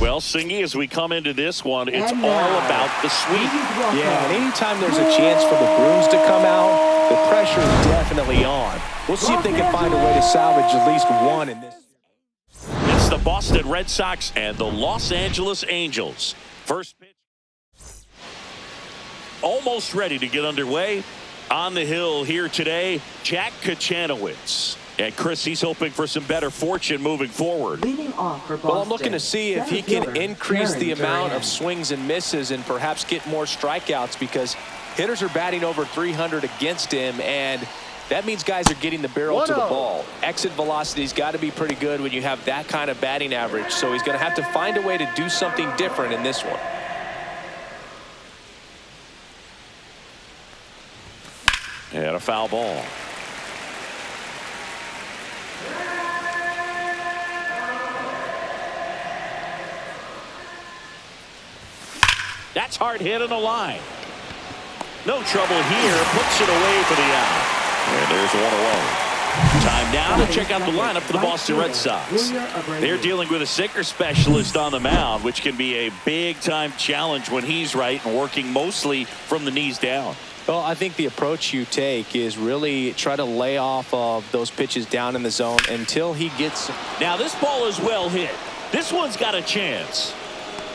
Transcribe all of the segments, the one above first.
Well, Singy, as we come into this one, it's all about the sweep. Yeah, and anytime there's a chance for the Bruins to come out, the pressure is definitely on. We'll see if they can find a way to salvage at least one in this. It's the Boston Red Sox and the Los Angeles Angels. First pitch. Almost ready to get underway. On the hill here today, Jack Kochanowicz. And Chris, he's hoping for some better fortune moving forward. Well, I'm looking to see if he can increase the amount of swings and misses and perhaps get more strikeouts, because hitters are batting over 300 against him, and that means guys are getting the barrel to the ball. Exit velocity's got to be pretty good when you have that kind of batting average, so he's going to have to find a way to do something different in this one. And a foul ball. That's hard hit on the line. No trouble here. Puts it away for the out. And there's one away. Time now to check out the lineup for the Boston Red Sox. They're dealing with a sinker specialist on the mound, which can be a big-time challenge when he's right and working mostly from the knees down. Well, I think the approach you take is really try to lay off of those pitches down in the zone until he gets. Now this ball is well hit. This one's got a chance.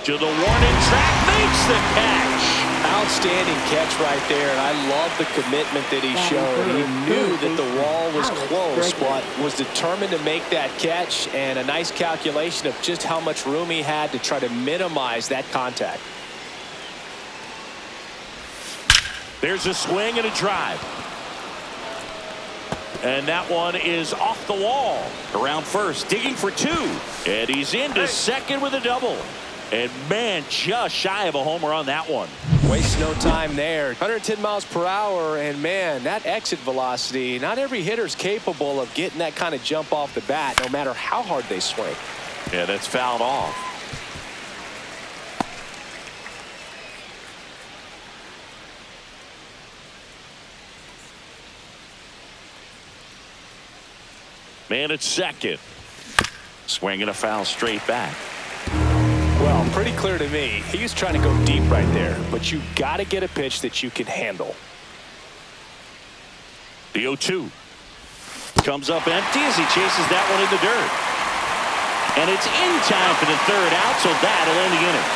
To the warning track, makes the catch. Outstanding catch right there, and I love the commitment that he showed. He knew that the wall was close, but was determined to make that catch, and a nice calculation of just how much room he had to try to minimize that contact. There's a swing and a drive. And that one is off the wall. Around first, digging for two. And he's into second with a double. And, man, just shy of a homer on that one. Waste no time there. 110 miles per hour, and, man, that exit velocity, not every hitter's capable of getting that kind of jump off the bat, no matter how hard they swing. Yeah, that's fouled off. Man at second. Swinging a foul straight back. Well, pretty clear to me. He's trying to go deep right there, but you got to get a pitch that you can handle. The 0-2 comes up empty as he chases that one in the dirt. And it's in time for the third out, so that'll end the inning.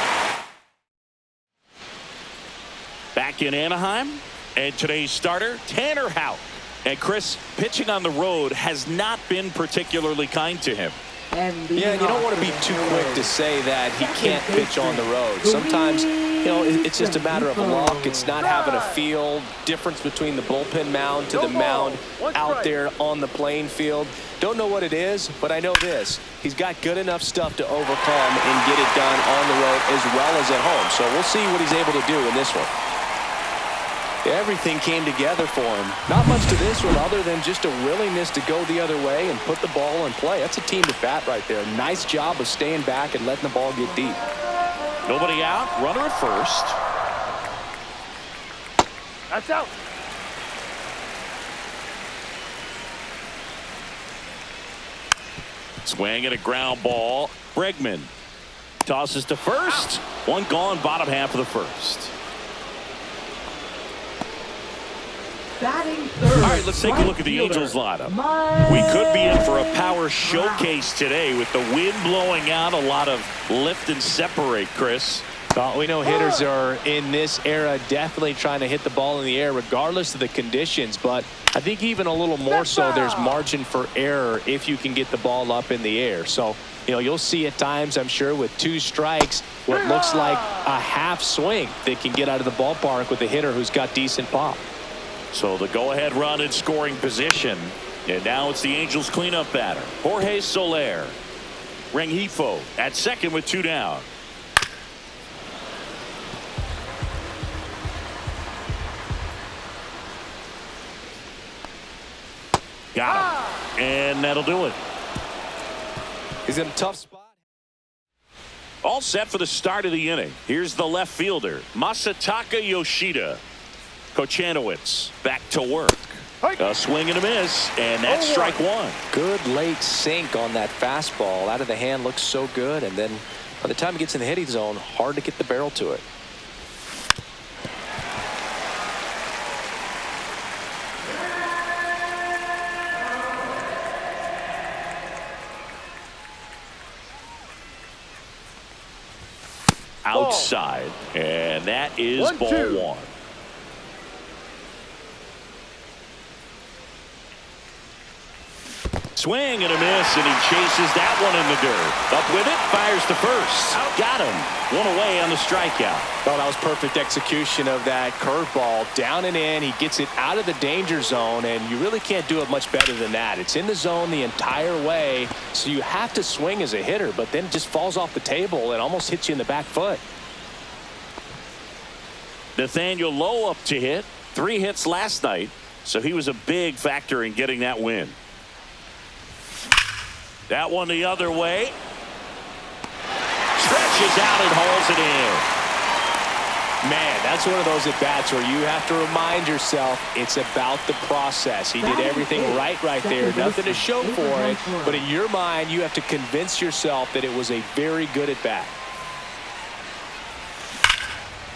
Back in Anaheim, and today's starter, Tanner Houck. And Chris, pitching on the road has not been particularly kind to him. Yeah, you don't want to be too quick to say that he can't pitch on the road. Sometimes, you know, it's just a matter of luck. It's not having a feel. Difference between the bullpen mound to the mound out there on the playing field. Don't know what it is, but I know this. He's got good enough stuff to overcome and get it done on the road as well as at home. So we'll see what he's able to do in this one. Everything came together for him. Not much to this one other than just a willingness to go the other way and put the ball in play. That's a team to bat right there. Nice job of staying back and letting the ball get deep. Nobody out. Runner at first. That's out. Swing and a ground ball. Bregman tosses to first. One gone, bottom half of the first. All right, let's take a look at the Angels lineup. We could be in for a power showcase today with the wind blowing out, a lot of lift and separate, Chris. Well, we know hitters are in this era definitely trying to hit the ball in the air regardless of the conditions, but I think even a little more so there's margin for error if you can get the ball up in the air. So, you know, you'll see at times, I'm sure, with two strikes, what looks like a half swing that can get out of the ballpark with a hitter who's got decent pop. So the go-ahead run in scoring position. And now it's the Angels cleanup batter, Jorge Soler. Rengifo at second with two down. Got him. And that'll do it. He's in a tough spot. All set for the start of the inning. Here's the left fielder, Masataka Yoshida. Kochanowicz back to work. A swing and a miss, and that's strike one. Good late sink on that fastball. Out of the hand looks so good, and then By the time he gets in the hitting zone, hard to get the barrel to it. Outside, and that is ball 1. Swing and a miss, and he chases that one in the dirt. Up with it, fires to first. Got him. One away on the strikeout. Well, that was perfect execution of that curveball. Down and in, he gets it out of the danger zone, and you really can't do it much better than that. It's in the zone the entire way, so you have to swing as a hitter, but then it just falls off the table and almost hits you in the back foot. Nathaniel Lowe up to hit. 3 hits last night, so he was a big factor in getting that win. That one the other way. Stretches out and hauls it in. Man, that's one of those at-bats where you have to remind yourself it's about the process. He did everything right there. Nothing to show for it. But in your mind, you have to convince yourself that it was a very good at-bat.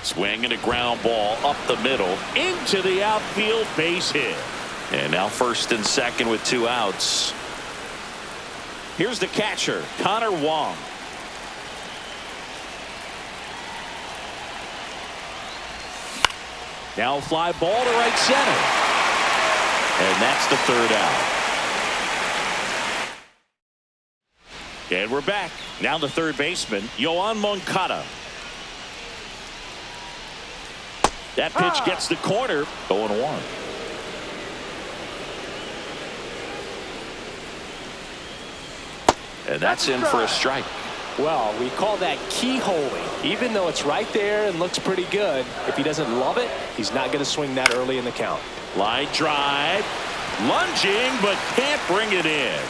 Swing and a ground ball up the middle into the outfield, base hit. And now first and second with 2 outs. Here's the catcher, Connor Wong. Now fly ball to right center. And that's the 3rd out. And we're back. Now the third baseman, Yoan Moncada. That pitch gets the corner. 0-1. And that's in for a strike. Well, we call that keyholing. Even though it's right there and looks pretty good, if he doesn't love it, he's not going to swing that early in the count. Line drive. Lunging, but can't bring it in.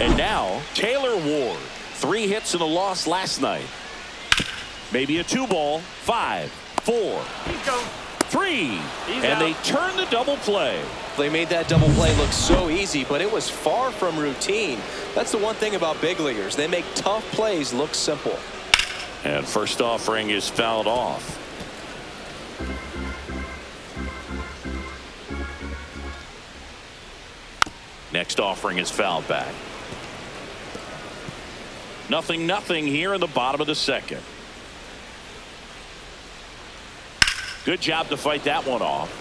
And now, Taylor Ward. 3 hits and a loss last night. Maybe a 2-ball. 5, 4, 3. And they turn the double play. They made that double play look so easy, but it was far from routine. That's the one thing about big leaguers. They make tough plays look simple. And first offering is fouled off. Next offering is fouled back. 0-0 here in the bottom of the second. Good job to fight that one off.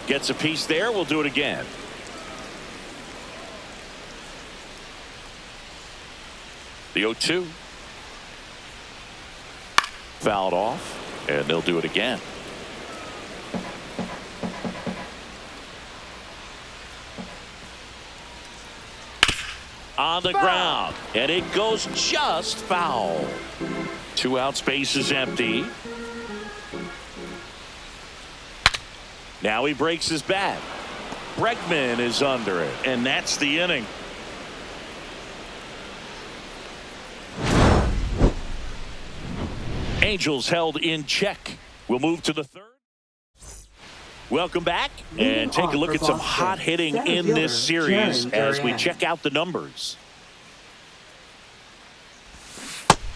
Gets a piece there. We'll do it again. The 0-2. Fouled off, and they'll do it again. On the ground, and it goes just foul. 2 outs, base is empty. Now he breaks his bat. Bregman is under it, and that's the inning. Angels held in check. We'll move to the 3rd. Welcome back, and take a look at some hot hitting in this series as we check out the numbers.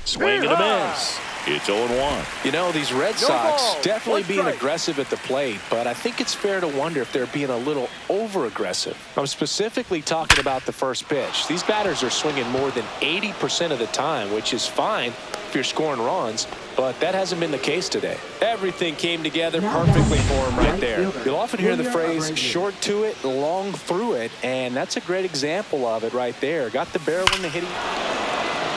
Swing and a miss. It's 0-1. You know, these Red Sox definitely being aggressive at the plate, but I think it's fair to wonder if they're being a little over-aggressive. I'm specifically talking about the first pitch. These batters are swinging more than 80% of the time, which is fine if you're scoring runs, but that hasn't been the case today. Everything came together perfectly for him right there. You'll often hear the phrase short to it, long through it, and that's a great example of it right there. Got the barrel in the hitting.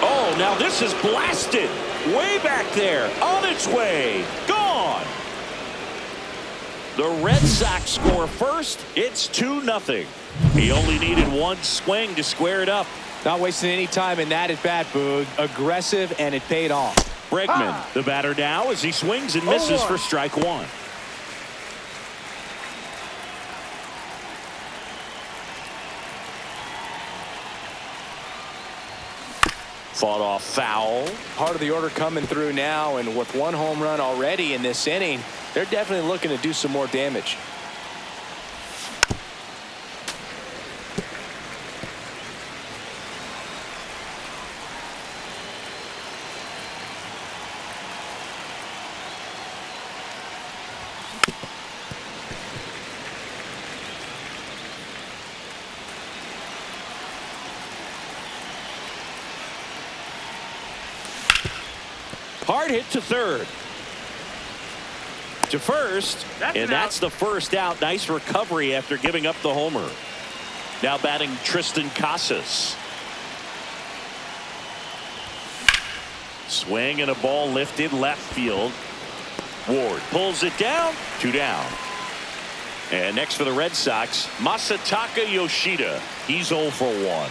Oh, now this is blasted. Way back there. On its way. Gone. The Red Sox score first. It's 2-0. He only needed one swing to square it up. Not wasting any time in that at-bat, Boog. Aggressive, and it paid off. Bregman, the batter now, as he swings and misses for strike 1. Fought off foul. Part of the order coming through now, and with 1 home run already in this inning, They're definitely looking to do some more damage. Hard hit to third. To first, and that's the first out. Nice recovery after giving up the homer. Now batting Tristan Casas. Swing and a ball lifted left field. Ward pulls it down. 2 down. And next for the Red Sox, Masataka Yoshida. He's 0 for 1.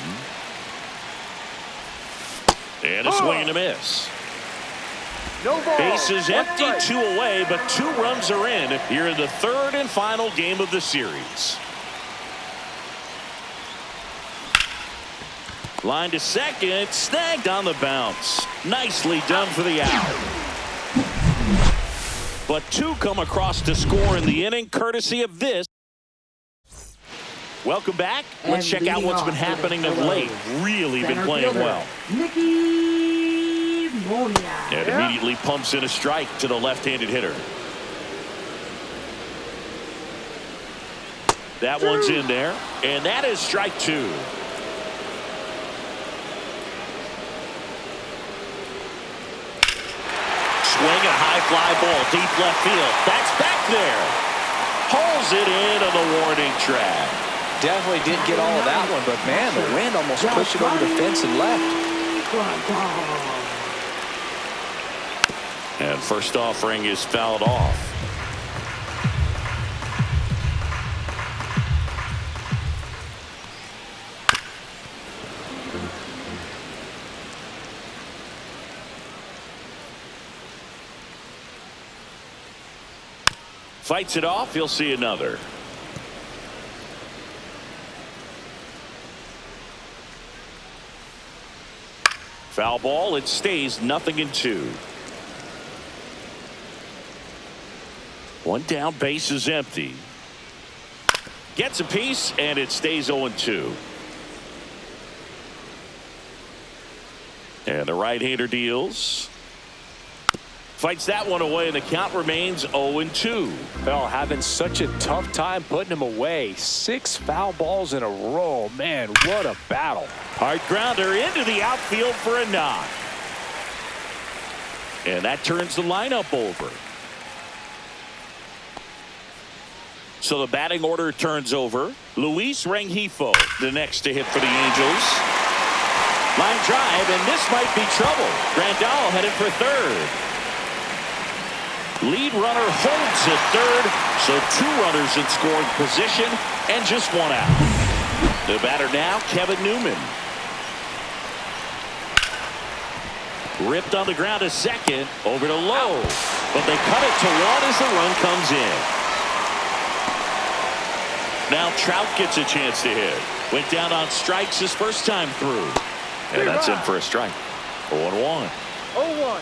And a swing and a miss. No ball. Bases empty, 2 away, but 2 runs are in here in the third and final game of the series. Line to second, snagged on the bounce. Nicely done for the out. But 2 come across to score in the inning, courtesy of this. Welcome back. Let's check out what's been happening of late. Really been playing well. And immediately pumps in a strike to the left-handed hitter. That one's in there, and that is strike 2. Swing a high fly ball deep left field. That's back there. Hauls it in on the warning track. Definitely didn't get all of that one, but man, the wind almost pushed it over the fence and left. And first offering is fouled off. Fights it off. He'll see another. Foul ball. It stays 0-2. 1 down, base is empty. Gets a piece, and it stays 0-2. And the right-hander deals. Fights that one away, and the count remains 0-2. Well, having such a tough time putting him away. 6 foul balls in a row. Man, what a battle. Hard grounder into the outfield for a knock. And that turns the lineup over. So the batting order turns over. Luis Rengifo, the next to hit for the Angels. Line drive, and this might be trouble. Grandal headed for third. Lead runner holds at third, so 2 runners in scoring position and just 1 out. The batter now, Kevin Newman. Ripped on the ground to second, over to Lowe, but they cut it to 1 as the run comes in. Now Trout gets a chance to hit. Went down on strikes his first time through. And that's in for a strike. 0-1. 0-1.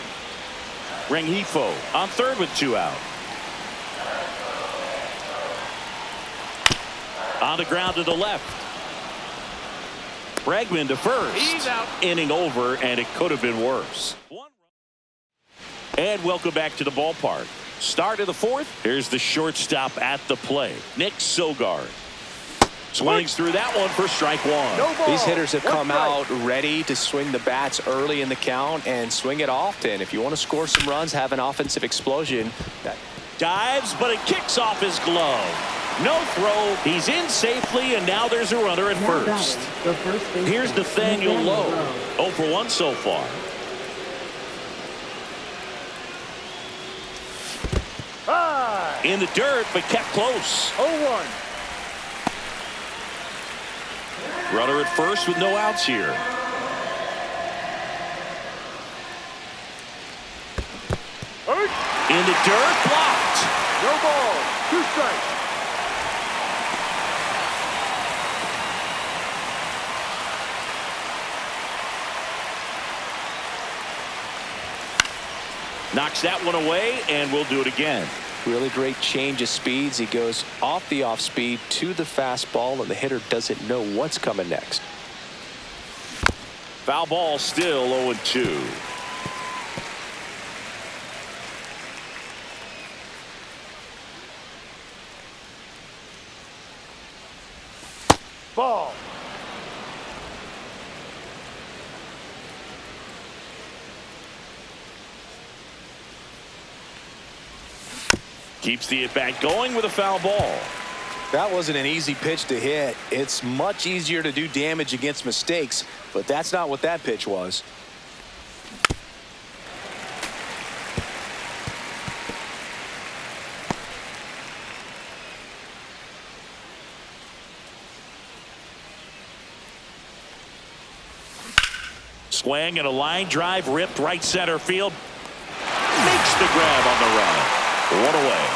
Rengifo on third with 2 out. On the ground to the left. Bregman to first. He's out. Inning over, and it could have been worse. And welcome back to the ballpark. Start of the 4th. Here's the shortstop at the play, Nick Sogard. Swings through that one for strike 1. No ball. These hitters have 1 come strike. out ready to swing the bats early in the count and swing it often. If you want to score some runs, have an offensive explosion. Dives, but it kicks off his glove. No throw. He's in safely, and now there's a runner at first. Here's Nathaniel Lowe. 0 for 1 so far. In the dirt, but kept close. 0-1. Runner at first with no outs here. In the dirt, blocked. No ball. 2 strikes. Knocks that one away, and we'll do it again. Really great change of speeds. He goes off the off speed to the fastball, and the hitter doesn't know what's coming next. Foul ball, still 0-2. Ball. Keeps the at-bat going with a foul ball. That wasn't an easy pitch to hit. It's much easier to do damage against mistakes, but that's not what that pitch was. Swing and a line drive ripped right center field. Makes the grab on the run. One away.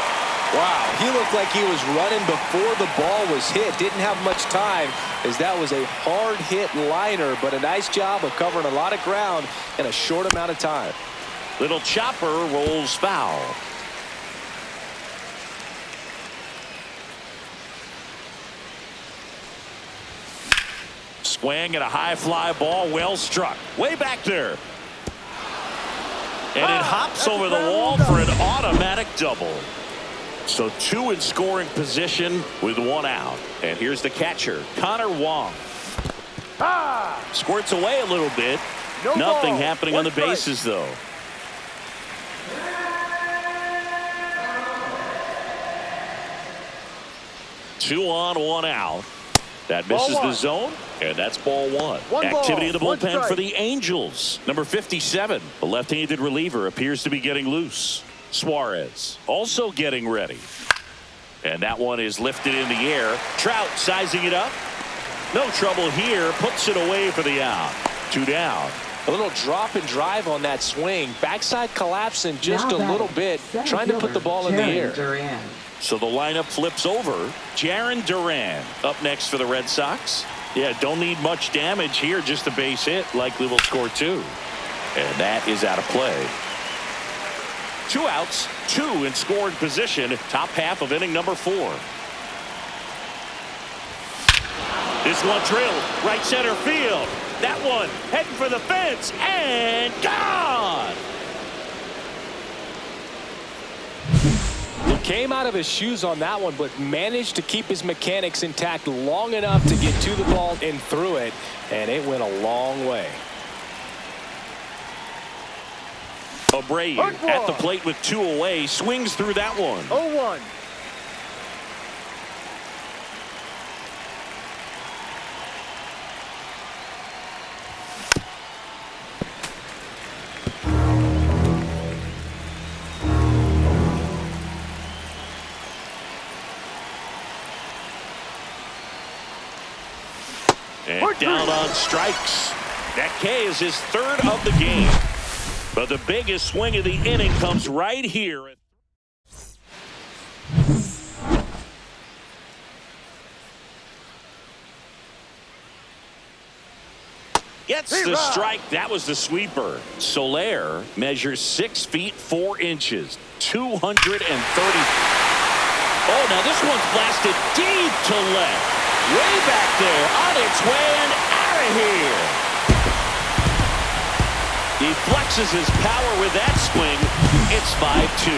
Wow, he looked like he was running before the ball was hit. Didn't have much time, as that was a hard hit liner, but a nice job of covering a lot of ground in a short amount of time. Little chopper rolls foul. Swing and a high fly ball, well struck. Way back there. And it hops over the wall for an automatic double. So two in scoring position with one out. And here's the catcher, Connor Wong. Squirts away a little bit. Nothing happening on the bases, though. Two on, one out. That misses the zone, and that's ball one. Activity in the bullpen for the Angels. Number 57, the left-handed reliever, appears to be getting loose. Suarez also getting ready. And that one is lifted in the air. Trout sizing it up. No trouble here. Puts it away for the out. Two down. A little drop and drive on that swing. Backside collapsing just a little bit, trying to put the ball in the air. So the lineup flips over. Jarren Duran up next for the Red Sox. Yeah, don't need much damage here. Just a base hit. Likely will score two. And that is out of play. Two outs, two in scoring position. Top half of inning number 4. This one drilled right center field. That one heading for the fence and gone. Came out of his shoes on that one, but managed to keep his mechanics intact long enough to get to the ball and through it, and it went a long way. Abreu at the plate with two away, swings through that one. 0-1. And down on strikes. That K is his third of the game. But the biggest swing of the inning comes right here. Gets the strike. That was the sweeper. Soler measures 6 feet 4 inches. 230. Oh, now this one's blasted deep to left. Way back there, on its way and out of here. He flexes his power with that swing. It's 5-2.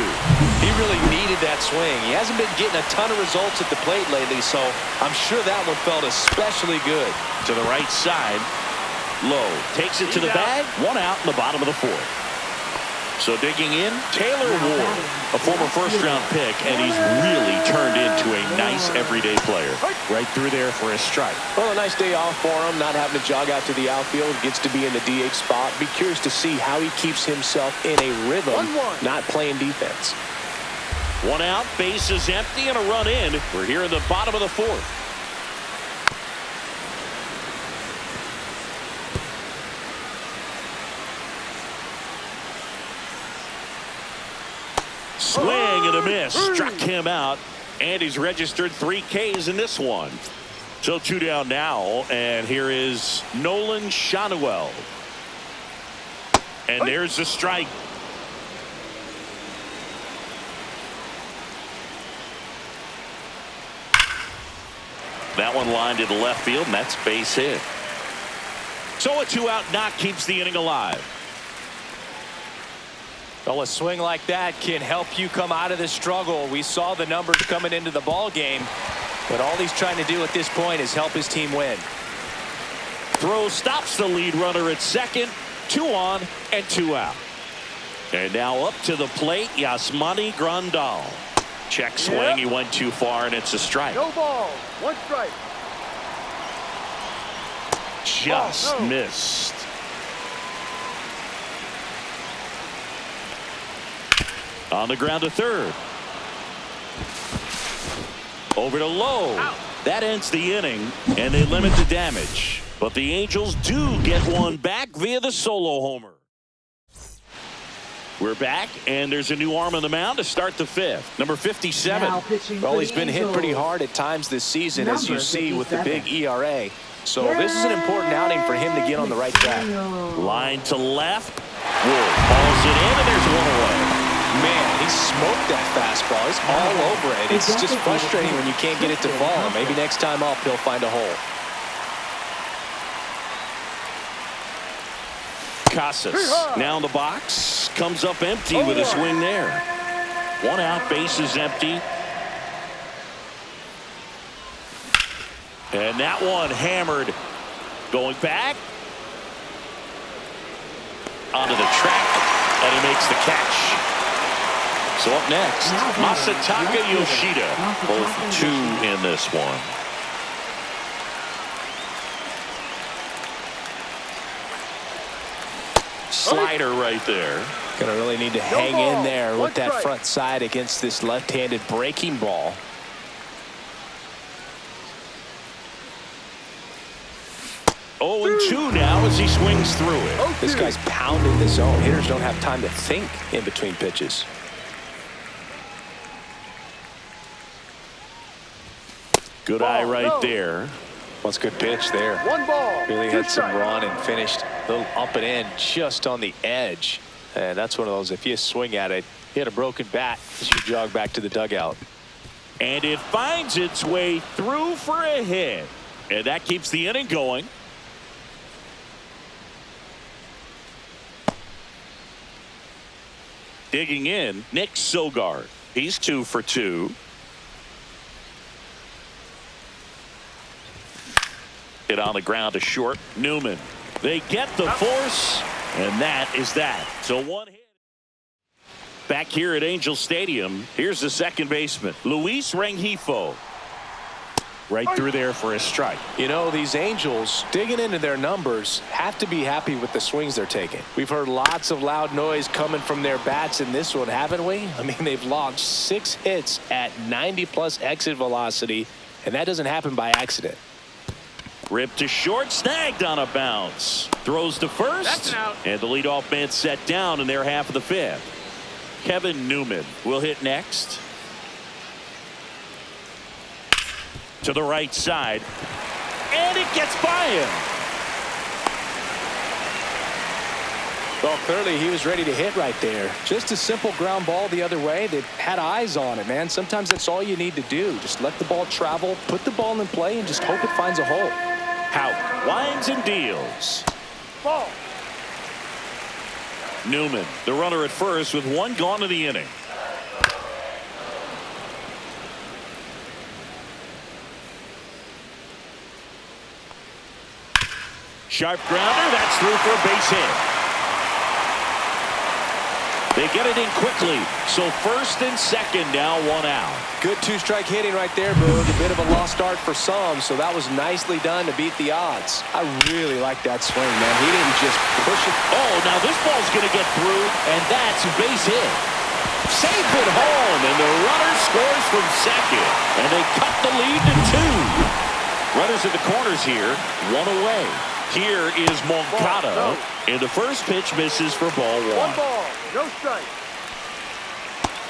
He really needed that swing. He hasn't been getting a ton of results at the plate lately, so I'm sure that one felt especially good. To the right side. Low takes it to the bag. One out in the bottom of the 4th. So digging in, Taylor Ward, a former first-round pick, and he's really turned into a nice everyday player. Right through there for a strike. Well, a nice day off for him, not having to jog out to the outfield, gets to be in the DH spot. Be curious to see how he keeps himself in a rhythm, not playing defense. One out, base is empty, and a run in. We're here in the bottom of the 4th. Swing and a miss. Struck him out. And he's registered 3 Ks in this one. So 2 down now. And here is Nolan Shanuel. And there's the strike. That one lined into left field, and that's base hit. So a 2-out knock keeps the inning alive. Well, a swing like that can help you come out of the struggle. We saw the numbers coming into the ball game, but all he's trying to do at this point is help his team win. Throw stops the lead runner at second. 2 on and 2 out. And now up to the plate, Yasmani Grandal. Check swing. He went too far, and it's a strike. No ball. 1 strike. Just missed. On the ground to third. Over to Lowe. Out. That ends the inning, and they limit the damage. But the Angels do get one back via the solo homer. We're back, and there's a new arm on the mound to start the 5th. Number 57. Well, he's been hit pretty hard at times this season, as you see with the big ERA. So this is an important outing for him to get on the right track. Line to left. Wood balls it in, and there's 1 away. Man, he smoked that fastball. He's all over it. It's just frustrating when you can't get it to fall. Maybe next time up, he'll find a hole. Casas now in the box. Comes up empty with a swing there. 1 out, base is empty. And that one hammered. Going back. Onto the track. And he makes the catch. So up next, Masataka Yoshida. Both 2 in this one. Slider right there. Gonna really need to hang in there with that front side against this left-handed breaking ball. Oh, and 2 now as he swings through it. This guy's pounding the zone. Hitters don't have time to think in between pitches. Good eye right there. What's a good pitch there? 1 ball. Really had some run and finished a little up and in just on the edge. And that's one of those, if you swing at it, hit a broken bat as you jog back to the dugout. And it finds its way through for a hit. And that keeps the inning going. Digging in, Nick Sogard. He's 2 for 2. Hit on the ground to short. Newman. They get the force, and that is that. So 1 hit. Back here at Angel Stadium, here's the second baseman, Luis Rengifo. Right through there for a strike. You know, these Angels, digging into their numbers, have to be happy with the swings they're taking. We've heard lots of loud noise coming from their bats in this one, haven't we? I mean, they've launched 6 hits at 90+ exit velocity, and that doesn't happen by accident. Ripped to short, snagged on a bounce. Throws to first. That's an out. And the leadoff man set down in their half of the 5th. Kevin Newman will hit next. To the right side. And it gets by him. Well, clearly he was ready to hit right there. Just a simple ground ball the other way that had eyes on it, man. Sometimes that's all you need to do. Just let the ball travel, put the ball in play, and just hope it finds a hole. Houck winds and deals. Ball. Newman, the runner at first with 1 gone in the inning. Sharp grounder, that's through for a base hit. They get it in quickly, so first and second now 1 out. Good 2-strike hitting right there, Boog. A bit of a lost start for some, so that was nicely done to beat the odds. I really like that swing, man. He didn't just push it. Oh, now this ball's going to get through, and that's a base hit. Safe at home, and the runner scores from second, and they cut the lead to 2. Runners at the corners here, 1 away. Here is Moncada, and the first pitch misses for ball 1. 1 ball. No strike.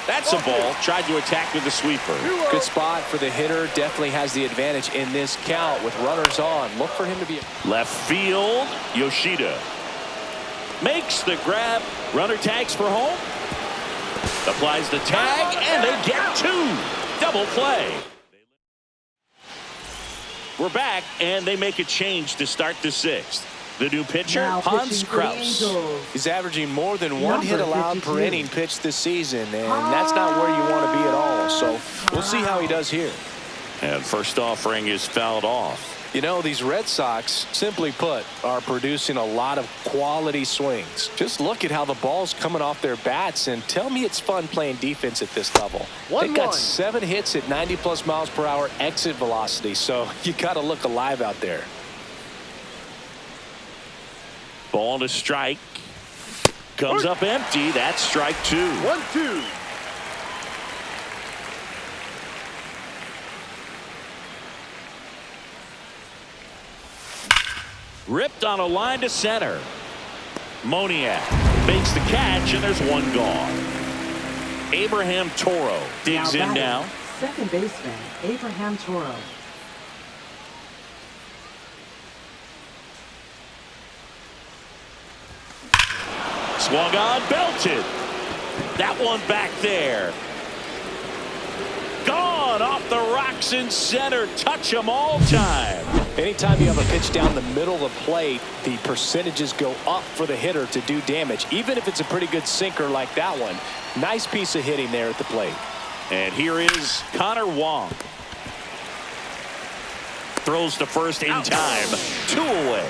That's a ball. Tried to attack with the sweeper. Good spot for the hitter. Definitely has the advantage in this count with runners on. Look for him to be left field. Yoshida makes the grab. Runner tags for home. Applies the tag, and they get 2. Double play. We're back, and they make a change to start the sixth. The new pitcher, Now Hans pitching for the Kraus. Angels. He's averaging more than one hit Number allowed per 52. inning pitched this season, and that's not where you want to be at all. So we'll see how he does here. And first offering is fouled off. You know, these Red Sox, simply put, are producing a lot of quality swings. Just look at how the ball's coming off their bats, and tell me it's fun playing defense at this level. They've got 7 hits at 90+ miles per hour exit velocity, so you got to look alive out there. Ball to strike. Comes up empty. That's strike 2. 1-2. Ripped on a line to center. Moniak makes the catch, and there's one gone. Abraham Toro digs in now. Second baseman, Abraham Toro. Swung on, belted. That one back there. Gone off the rocks in center. Touch 'em all time. Anytime you have a pitch down the middle of the plate, the percentages go up for the hitter to do damage, even if it's a pretty good sinker like that one. Nice piece of hitting there at the plate. And here is Connor Wong. Throws to first in time. 2 away.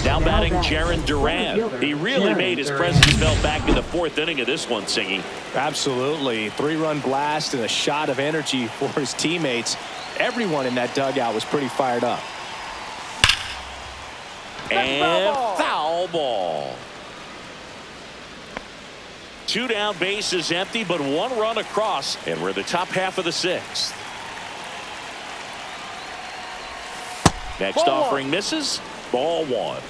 Now batting Jaron Duran. He really made his presence felt back in the 4th inning of this one, Singy. Absolutely. 3-run blast and a shot of energy for his teammates. Everyone in that dugout was pretty fired up. And foul ball. 2 down, bases empty, but 1 run across, and we're the top half of the 6th. Next offering misses. Ball 1.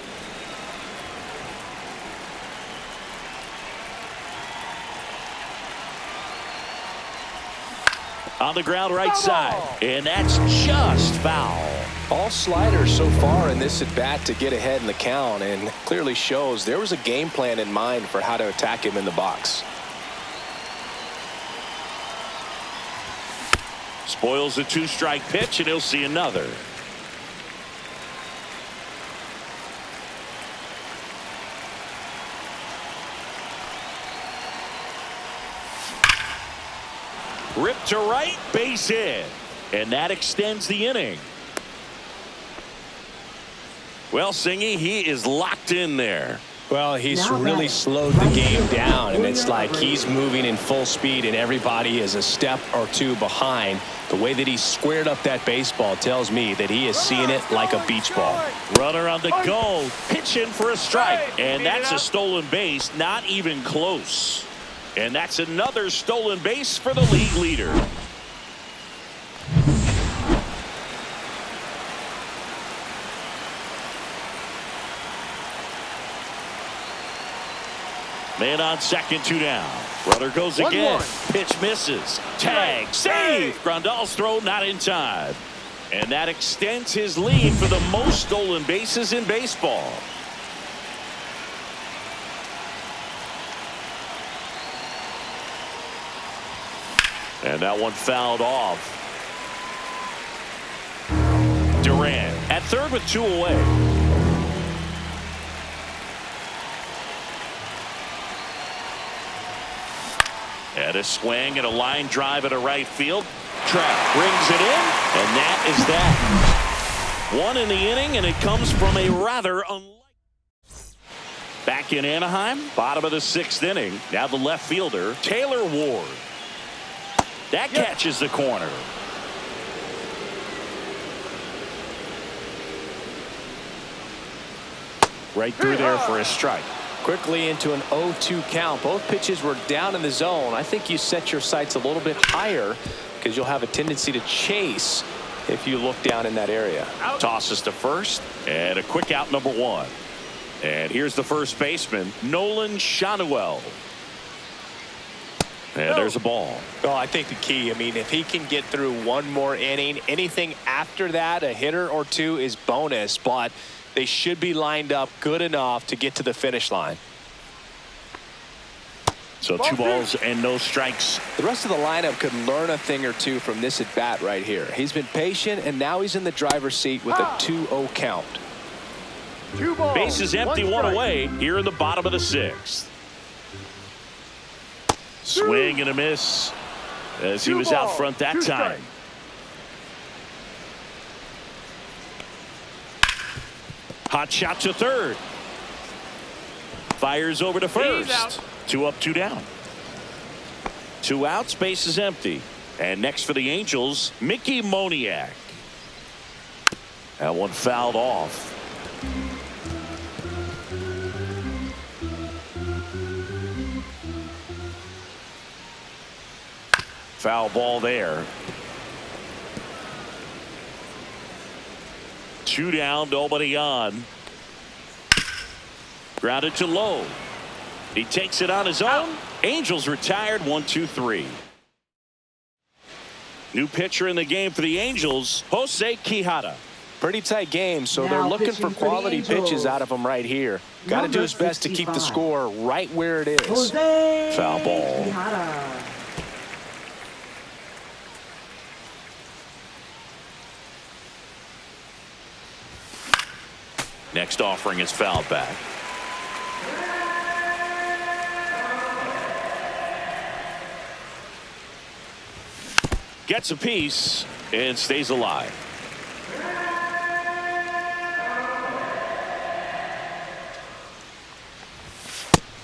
On the ground right side, and that's just foul. All sliders so far in this at bat to get ahead in the count, and clearly shows there was a game plan in mind for how to attack him in the box. Spoils the 2-strike pitch, and he'll see another. Ripped to right, base hit, and that extends the inning. Well, Singy, he is locked in there. Well, he's really slowed the game down, and it's like he's moving in full speed and everybody is a step or 2 behind. The way that he squared up that baseball tells me that he is seeing it like a beach ball. Runner on the go, pitching for a strike, and that's a stolen base, not even close. And that's another stolen base for the league leader. Man on second, 2 down. Runner goes again. Pitch misses. Tag. Save. Grandal's throw not in time. And that extends his lead for the most stolen bases in baseball. And that one fouled off. Duran at third with 2 away. And a swing and a line drive at a right field. Trout brings it in, and that is that. 1 in the inning, and it comes from a rather unlikely. Back in Anaheim, bottom of the 6th inning. Now the left fielder, Taylor Ward. That catches the corner. Right through there for a strike. Quickly into an 0-2 count. Both pitches were down in the zone. I think you set your sights a little bit higher because you'll have a tendency to chase if you look down in that area. Tosses to first, and a quick out, number 1. And here's the first baseman, Nolan Shanuel. And there's a ball. Well, I think the key, I mean, if he can get through 1 more inning, anything after that, a hitter or 2 is bonus, but they should be lined up good enough to get to the finish line. So 2 balls and no strikes. The rest of the lineup could learn a thing or two from this at bat right here. He's been patient, and now he's in the driver's seat with a 2-0 count. 2 balls. Bases empty, 1 strike. away here in the bottom of the 6th. Swing and a miss as he 2 was out balls, front that 2 time. strikes. Hot shot to third. Fires over to first. 2 up, 2 down. 2 outs, base is empty. And next for the Angels, Mickey Moniak. That one fouled off. Foul ball there. 2 down, nobody on. Grounded to low. He takes it on his own. Angels retired 1-2-3. New pitcher in the game for the Angels, Jose Quijada. Pretty tight game, so Now they're looking pitching for for the quality Angels. pitches out of him right here. Got to do his best to keep the 65. score right where it is. Jose Foul ball. Quijada. Next offering is fouled back. Gets a piece and stays alive.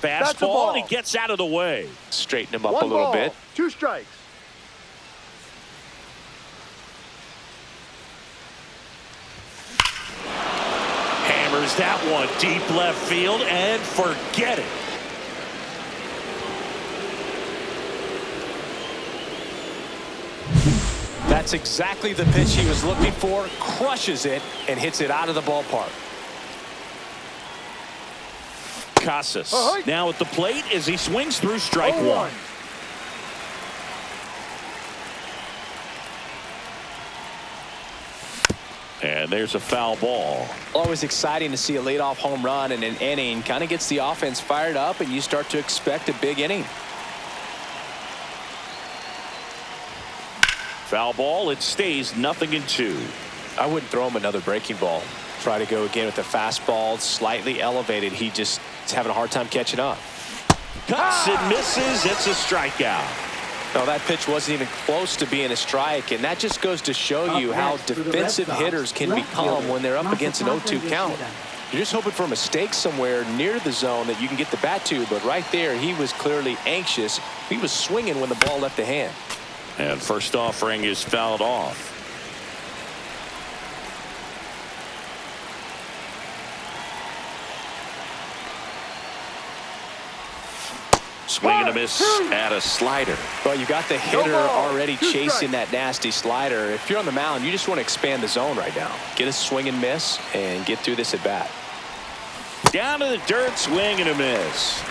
That's a Fastball, ball. and he gets out of the way. Straighten him up 1 a little ball, bit. 2 strikes. Hammers that one deep left field and forget it. That's exactly the pitch he was looking for. Crushes it and hits it out of the ballpark. Casas now at the plate as he swings through strike 0-1. one. And there's a foul ball. Always exciting to see a leadoff home run in an inning. Kind of gets the offense fired up, and you start to expect a big inning. Foul ball. It stays 0-2. I wouldn't throw him another breaking ball. Try to go again with the fastball, slightly elevated. He just is having a hard time catching up. Cuts and misses. It's a strikeout. No, that pitch wasn't even close to being a strike, and that just goes to show you Up how next for the Red defensive Sox, hitters can left become fielder, when they're up against an 0-2 count. Yoshida. You're just hoping for a mistake somewhere near the zone that you can get the bat to, but right there, he was clearly anxious. He was swinging when the ball left the hand. And first offering is fouled off. Swing and a miss at a slider. Well, you got the hitter ball, already 2 chasing strikes. that nasty slider. If you're on the mound, you just want to expand the zone right now. Get a swing and miss and get through this at bat. Down to the dirt, swing and a miss.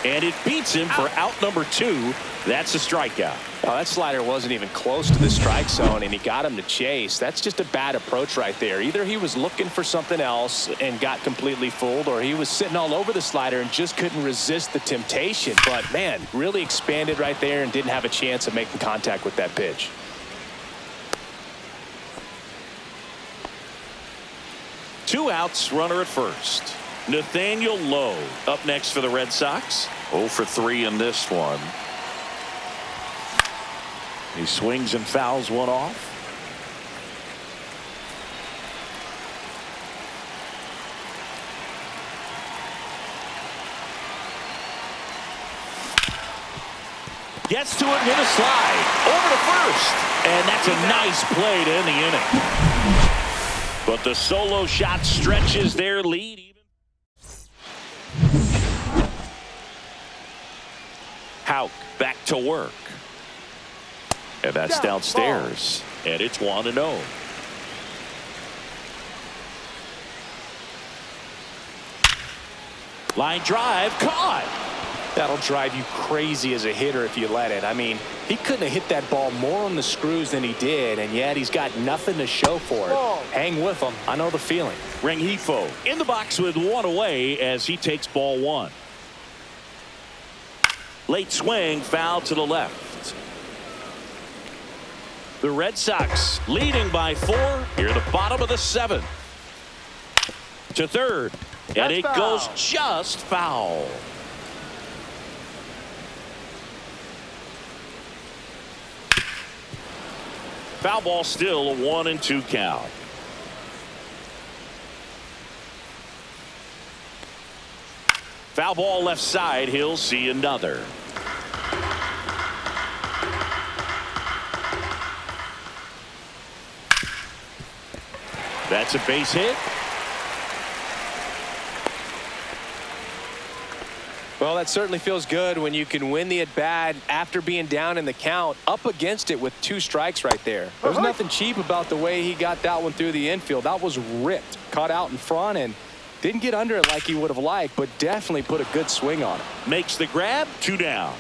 And it beats him for out number 2. That's a strikeout. Well, that slider wasn't even close to the strike zone, and he got him to chase. That's just a bad approach right there. Either he was looking for something else and got completely fooled, or he was sitting all over the slider and just couldn't resist the temptation. But, man, really expanded right there and didn't have a chance of making contact with that pitch. Two outs, runner at first. Nathaniel Lowe up next for the Red Sox. 0 for 3 in this one. He swings and fouls one off. Gets to it with a slide over to first, and that's a nice play to end the inning. But the solo shot stretches their lead even. Houck back to work. And that's downstairs. And it's 1-0. Line drive caught. That'll drive you crazy as a hitter if you let it. I mean, he couldn't have hit that ball more on the screws than he did, and yet he's got nothing to show for it. Hang with him. I know the feeling. Rengifo in the box with one away as he takes ball one. Late swing, foul to the left. The Red Sox leading by 4 here at the bottom of the 7th. To third, and it goes just foul. Foul ball, still a 1-2 count. Foul ball left side. He'll see another. That's a base hit. Well, that certainly feels good when you can win the at-bat after being down in the count, up against it with 2 strikes right there. There's nothing cheap about the way he got that one through the infield. That was ripped, caught out in front, and didn't get under it like he would have liked, but definitely put a good swing on it. Makes the grab, 2 down.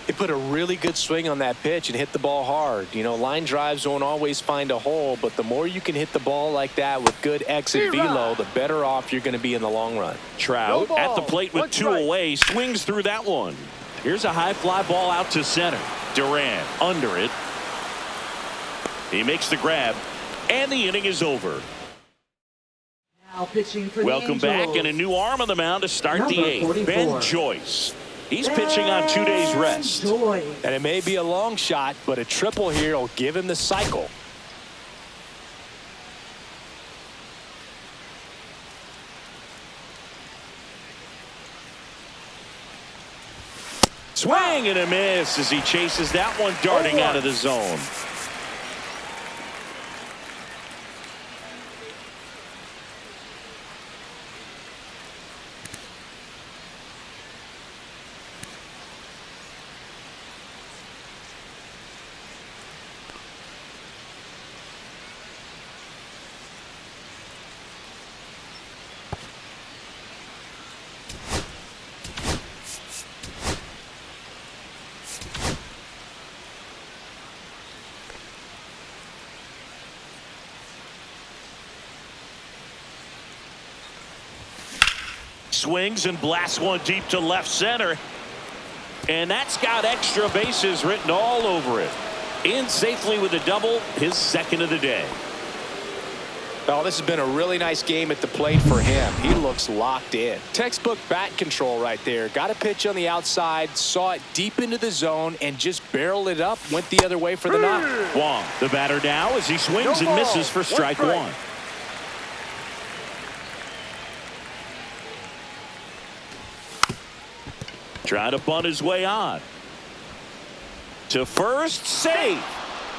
He put a really good swing on that pitch and hit the ball hard. You know, line drives don't always find a hole, but the more you can hit the ball like that with good exit velo, the better off you're going to be in the long run. Trout at the plate with 2 away, swings through that one. Here's a high fly ball out to center. Duran under it. He makes the grab, and the inning is over. Now pitching for Welcome the back, Angels. and a new arm on the mound to start Number the 8th. 44. Ben Joyce. He's pitching on 2 days rest. Joy. And it may be a long shot, but a triple here will give him the cycle. Swing and a miss as he chases that one darting out of the zone. Swings and blasts one deep to left center. And that's got extra bases written all over it. In safely with a double, his 2nd of the day. Oh, this has been a really nice game at the plate for him. He looks locked in. Textbook bat control right there. Got a pitch on the outside, saw it deep into the zone, and just barreled it up, went the other way for the knock. Wong, the batter now as he swings and misses for strike 1. Trying to bunt his way on. To first, safe.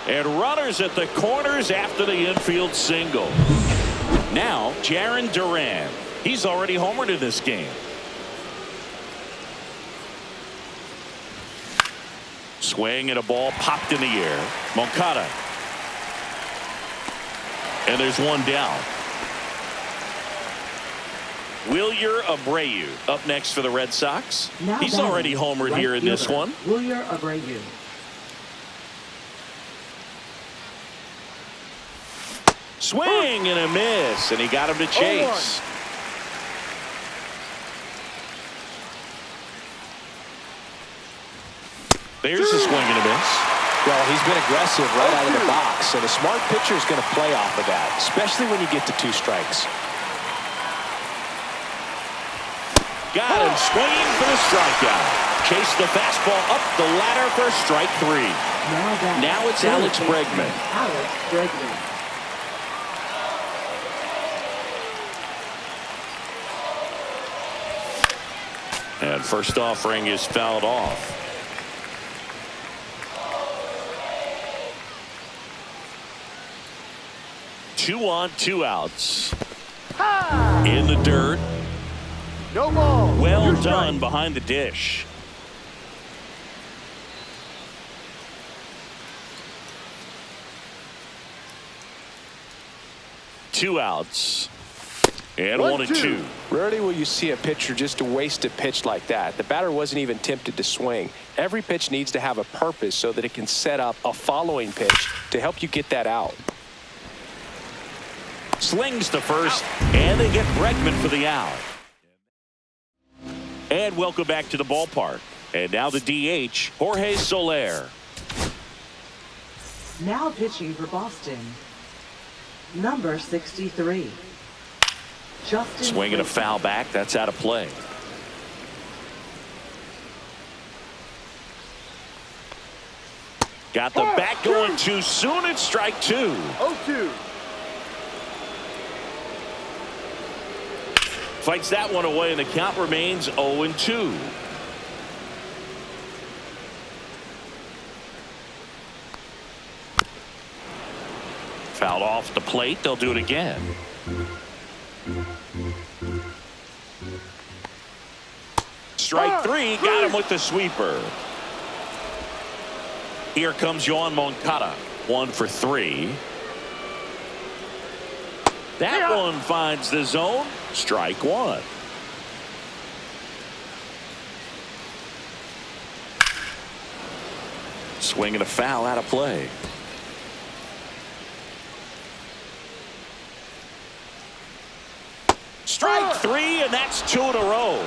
And runners at the corners after the infield single. Now, Jarren Duran. He's already homered in this game. Swing and a ball popped in the air. Moncada. And there's one down. Wilyer Abreu up next for the Red Sox. Now He's batting, already homered right here in this fielder, one. Wilyer Abreu. Swing and a miss, and he got him to chase. There's a swing and a miss. Well, he's been aggressive right out of the box, and a smart pitcher is going to play off of that, especially when you get to 2 strikes. Got him swinging for the strikeout. Chase the fastball up the ladder for strike 3. Now it's Alex Bregman. Alex Bregman. And first offering is fouled off. Two on, 2 outs. In the dirt. No ball. Well done behind the dish. Two outs. And 1-2. Rarely will you see a pitcher just to waste a pitch like that. The batter wasn't even tempted to swing. Every pitch needs to have a purpose so that it can set up a following pitch to help you get that out. Slings to first, and they get Bregman for the out. And welcome back to the ballpark. And now the DH, Jorge Soler. Now pitching for Boston, number 63. Justin Swinging a Clayton. foul back. That's out of play. Got the bat going too soon. It's strike two. 0-2. Fights that one away, and the count remains 0-2. Fouled off the plate. They'll do it again. Strike three. Got him with the sweeper. Here comes Yoan Moncada. 1 for 3. That one finds the zone. Strike one. Swinging a foul out of play. Strike three, and that's 2 in a row.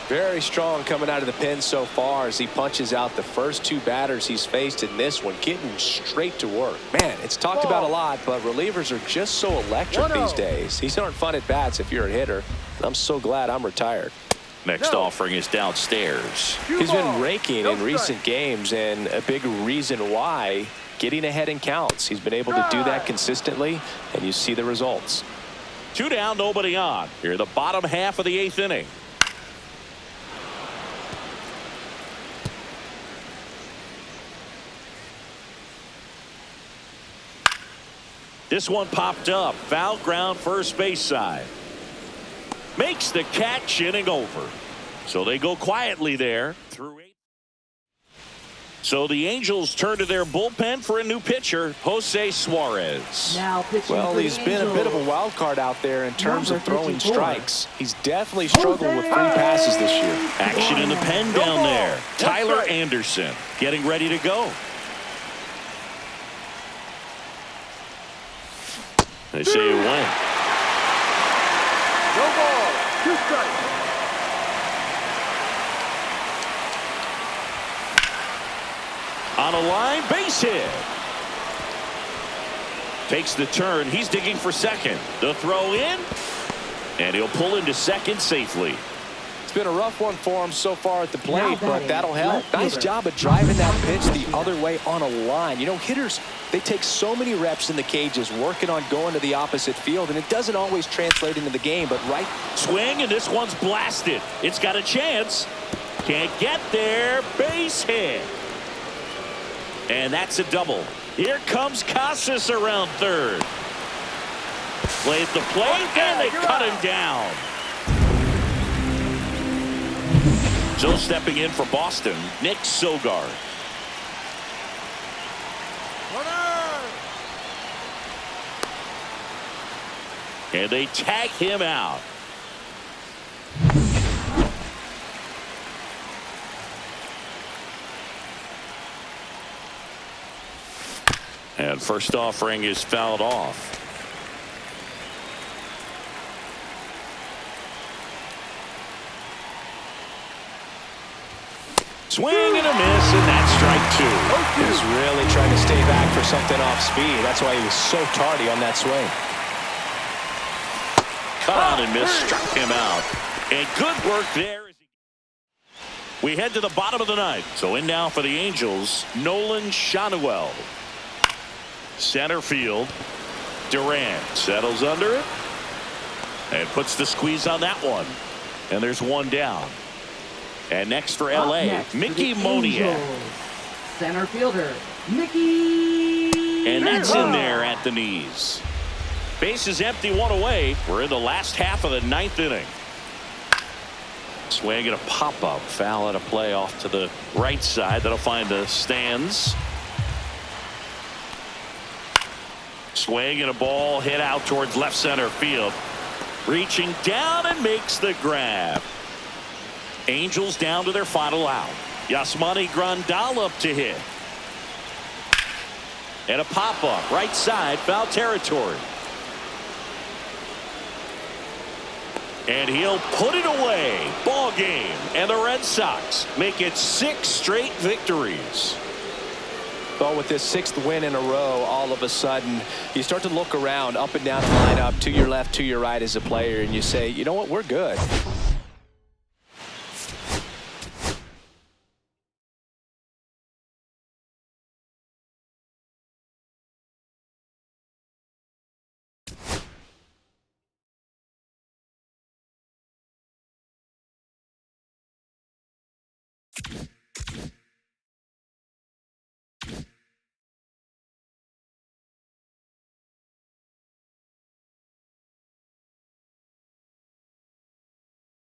Very strong coming out of the pen so far as he punches out the first 2 batters he's faced in this one, getting straight to work. Man, it's talked about a lot, but relievers are just so electric these days. These aren't fun at bats if you're a hitter. I'm so glad I'm retired. Next offering is downstairs. He's been raking in recent games, and a big reason why, getting ahead in counts. He's been able to do that consistently, and you see the results. 2 down, nobody on. Here, the bottom half of the 8th inning. This one popped up. Foul ground, first base side. Makes the catch, inning over. So they go quietly there through 8. So the Angels turn to their bullpen for a new pitcher, Jose Suarez. Now pitching Well, for he's the been a bit of a Angels. wild card out there in terms Number of throwing 54. strikes. He's definitely struggled with 3 passes this year. Action in the pen down there. Tyler Anderson getting ready to go. They say a win. No ball. 2 strikes. On a line, base hit. Takes the turn. He's digging for second. The throw in. And he'll pull into second safely. It's been a rough one for him so far at the plate, Now but batting, that'll help. left Nice fielder. job of driving that pitch the other way on a line. You know, hitters, they take so many reps in the cages working on going to the opposite field, and it doesn't always translate into the game, but right. Swing, and this one's blasted. It's got a chance. Can't get there. Base hit. And that's a double. Here comes Casas around third. Play at the plate, and they cut him down. So stepping in for Boston, Nick Sogard. And they tag him out. And first offering is fouled off. Swing and a miss, and that's strike two. He's really trying to stay back for something off speed. That's why he was so tardy on that swing. Cut out and miss, struck him out. And good work there. We head to the bottom of the ninth. So in now for the Angels, Nolan Shanuel. Center field. Durant settles under it and puts the squeeze on that one. And there's one down. And next for Up LA, next for Mickey the Moniak. Angels, center fielder, Mickey. And that's in Moniak. there at the knees. Base is empty, one away. We're in the last half of the ninth inning. Swing and a pop-up. Foul at a play off to the right side. That'll find the stands. Swing and a ball hit out towards left center field. Reaching down and makes the grab. Angels down to their final out. Yasmani Grandal up to hit. And a pop-up right side, foul territory. And he'll put it away. Ball game. And the Red Sox make it 6 straight victories. Well, with this 6th win in a row, all of a sudden, you start to look around, up and down the lineup, to your left, to your right as a player, and you say, you know what, we're good.